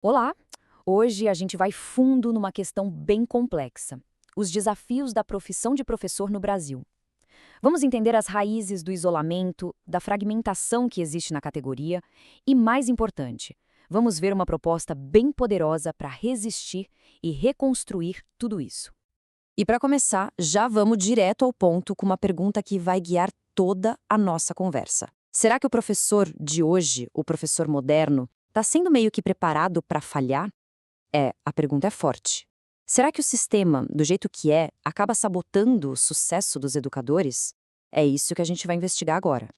Olá! Hoje a gente vai fundo numa questão bem complexa: os desafios da profissão de professor no Brasil. Vamos entender as raízes do isolamento, da fragmentação que existe na categoria e, mais importante, vamos ver uma proposta bem poderosa para resistir e reconstruir tudo isso. E para começar, já vamos direto ao ponto com uma pergunta que vai guiar toda a nossa conversa. Será que o professor de hoje, o professor moderno, está sendo meio que preparado para falhar? A pergunta é forte. Será que o sistema, do jeito que é, acaba sabotando o sucesso dos educadores? É isso que a gente vai investigar agora.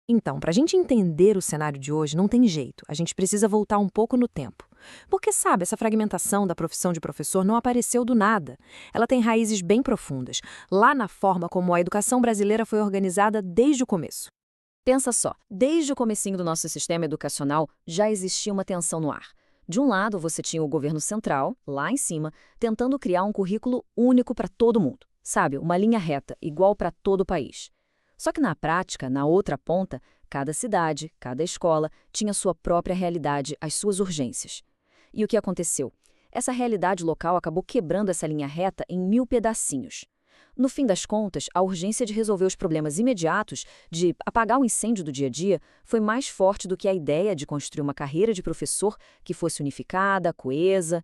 Então, para a gente entender o cenário de hoje, não tem jeito. A gente precisa voltar um pouco no tempo. Porque, sabe, essa fragmentação da profissão de professor não apareceu do nada. Ela tem raízes bem profundas, lá na forma como a educação brasileira foi organizada desde o começo. Pensa só, desde o comecinho do nosso sistema educacional já existia uma tensão no ar. De um lado, você tinha o governo central, lá em cima, tentando criar um currículo único para todo mundo. Sabe, uma linha reta, igual para todo o país. Só que na prática, na outra ponta, cada cidade, cada escola tinha sua própria realidade, as suas urgências. E o que aconteceu? Essa realidade local acabou quebrando essa linha reta em 1000 pedacinhos. No fim das contas, a urgência de resolver os problemas imediatos, de apagar o incêndio do dia a dia, foi mais forte do que a ideia de construir uma carreira de professor que fosse unificada, coesa.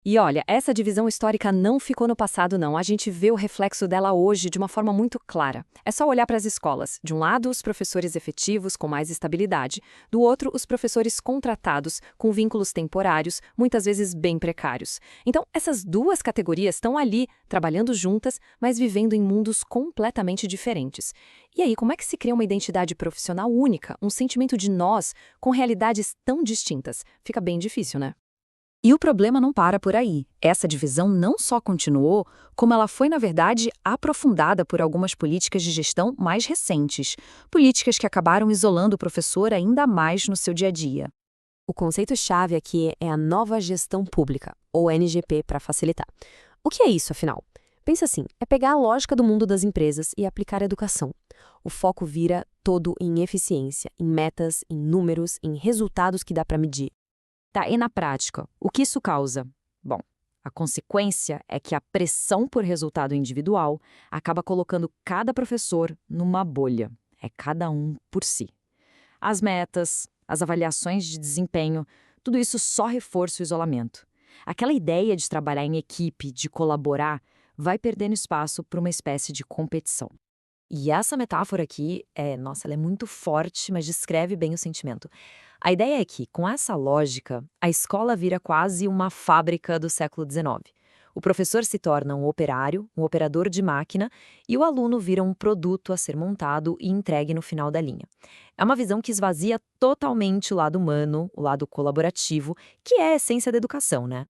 E olha, essa divisão histórica não ficou no passado, não. A gente vê o reflexo dela hoje de uma forma muito clara. É só olhar para as escolas. De um lado, os professores efetivos, com mais estabilidade. Do outro, os professores contratados, com vínculos temporários, muitas vezes bem precários. Então, essas duas categorias estão ali, trabalhando juntas, mas vivendo em mundos completamente diferentes. E aí, como é que se cria uma identidade profissional única, um sentimento de nós, com realidades tão distintas? Fica bem difícil, né? E o problema não para por aí. Essa divisão não só continuou, como ela foi, na verdade, aprofundada por algumas políticas de gestão mais recentes. Políticas que acabaram isolando o professor ainda mais no seu dia a dia. O conceito-chave aqui é a nova gestão pública, ou NGP para facilitar. O que é isso, afinal? Pensa assim, é pegar a lógica do mundo das empresas e aplicar a educação. O foco vira todo em eficiência, em metas, em números, em resultados que dá para medir. Tá, e na prática, o que isso causa? Bom, a consequência é que a pressão por resultado individual acaba colocando cada professor numa bolha. É cada um por si. As metas, as avaliações de desempenho, tudo isso só reforça o isolamento. Aquela ideia de trabalhar em equipe, de colaborar, vai perdendo espaço para uma espécie de competição. E essa metáfora aqui ela é muito forte, mas descreve bem o sentimento. A ideia é que, com essa lógica, a escola vira quase uma fábrica do século XIX. O professor se torna um operário, um operador de máquina, e o aluno vira um produto a ser montado e entregue no final da linha. É uma visão que esvazia totalmente o lado humano, o lado colaborativo, que é a essência da educação, né?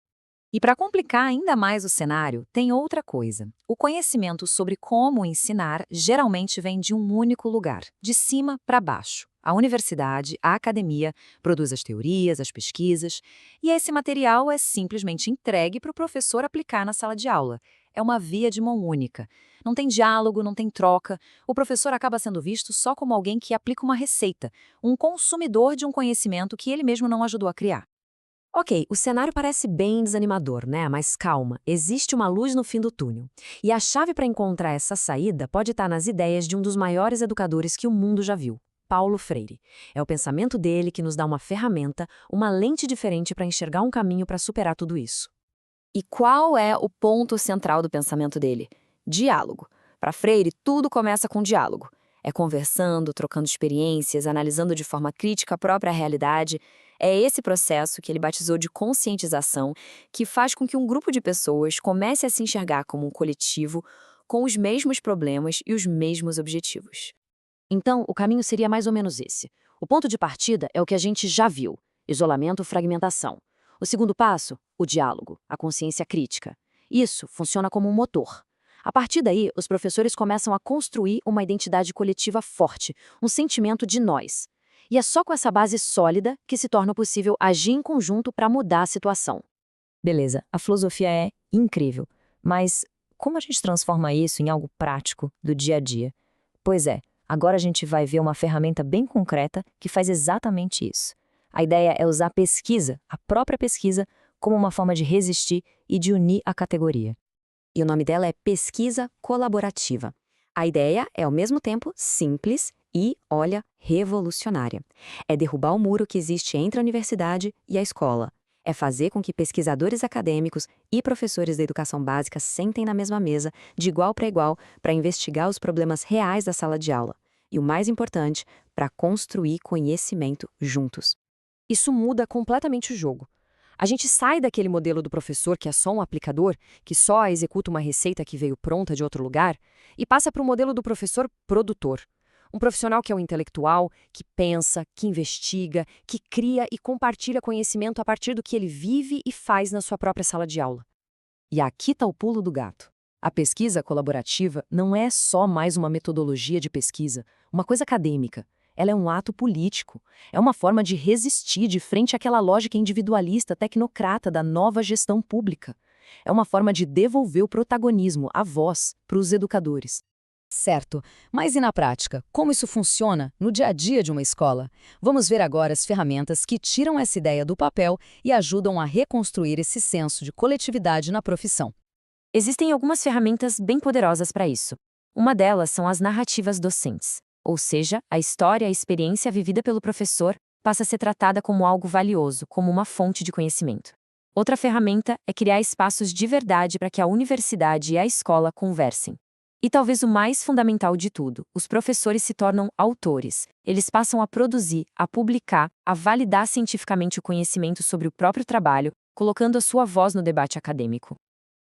E para complicar ainda mais o cenário, tem outra coisa. O conhecimento sobre como ensinar geralmente vem de um único lugar, de cima para baixo. A universidade, a academia, produz as teorias, as pesquisas, e esse material é simplesmente entregue para o professor aplicar na sala de aula. É uma via de mão única. Não tem diálogo, não tem troca. O professor acaba sendo visto só como alguém que aplica uma receita, um consumidor de um conhecimento que ele mesmo não ajudou a criar. Ok, o cenário parece bem desanimador, né? Mas calma, existe uma luz no fim do túnel. E a chave para encontrar essa saída pode estar nas ideias de um dos maiores educadores que o mundo já viu, Paulo Freire. É o pensamento dele que nos dá uma ferramenta, uma lente diferente para enxergar um caminho para superar tudo isso. E qual é o ponto central do pensamento dele? Diálogo. Para Freire, tudo começa com diálogo. É conversando, trocando experiências, analisando de forma crítica a própria realidade. É esse processo que ele batizou de conscientização, que faz com que um grupo de pessoas comece a se enxergar como um coletivo com os mesmos problemas e os mesmos objetivos. Então, o caminho seria mais ou menos esse. O ponto de partida é o que a gente já viu: isolamento, fragmentação. O segundo passo, o diálogo, a consciência crítica. Isso funciona como um motor. A partir daí, os professores começam a construir uma identidade coletiva forte, um sentimento de nós. E é só com essa base sólida que se torna possível agir em conjunto para mudar a situação. Beleza, a filosofia é incrível, mas como a gente transforma isso em algo prático do dia a dia? Pois é, agora a gente vai ver uma ferramenta bem concreta que faz exatamente isso. A ideia é usar a pesquisa, a própria pesquisa, como uma forma de resistir e de unir a categoria. E o nome dela é pesquisa colaborativa. A ideia é, ao mesmo tempo, simples e, olha, revolucionária. É derrubar o muro que existe entre a universidade e a escola. É fazer com que pesquisadores acadêmicos e professores da educação básica sentem na mesma mesa, de igual para igual, para investigar os problemas reais da sala de aula. E o mais importante, para construir conhecimento juntos. Isso muda completamente o jogo. A gente sai daquele modelo do professor que é só um aplicador, que só executa uma receita que veio pronta de outro lugar, e passa para o modelo do professor produtor. Um profissional que é um intelectual, que pensa, que investiga, que cria e compartilha conhecimento a partir do que ele vive e faz na sua própria sala de aula. E aqui está o pulo do gato. A pesquisa colaborativa não é só mais uma metodologia de pesquisa, uma coisa acadêmica. Ela é um ato político. É uma forma de resistir de frente àquela lógica individualista tecnocrata da nova gestão pública. É uma forma de devolver o protagonismo, a voz, para os educadores. Certo, mas e na prática? Como isso funciona no dia a dia de uma escola? Vamos ver agora as ferramentas que tiram essa ideia do papel e ajudam a reconstruir esse senso de coletividade na profissão. Existem algumas ferramentas bem poderosas para isso. Uma delas são as narrativas docentes. Ou seja, a história e a experiência vivida pelo professor passa a ser tratada como algo valioso, como uma fonte de conhecimento. Outra ferramenta é criar espaços de verdade para que a universidade e a escola conversem. E talvez o mais fundamental de tudo, os professores se tornam autores. Eles passam a produzir, a publicar, a validar cientificamente o conhecimento sobre o próprio trabalho, colocando a sua voz no debate acadêmico.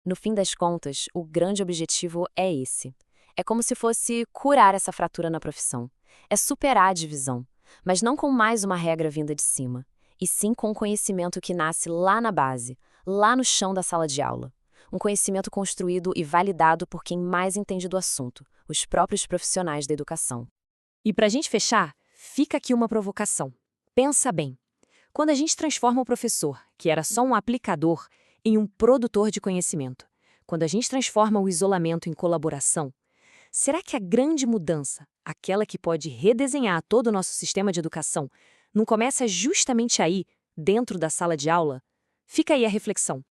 No fim das contas, o grande objetivo é esse. É como se fosse curar essa fratura na profissão. É superar a divisão, mas não com mais uma regra vinda de cima, e sim com um conhecimento que nasce lá na base, lá no chão da sala de aula. Um conhecimento construído e validado por quem mais entende do assunto, os próprios profissionais da educação. E para a gente fechar, fica aqui uma provocação. Pensa bem. Quando a gente transforma o professor, que era só um aplicador, em um produtor de conhecimento, quando a gente transforma o isolamento em colaboração, será que a grande mudança, aquela que pode redesenhar todo o nosso sistema de educação, não começa justamente aí, dentro da sala de aula? Fica aí a reflexão.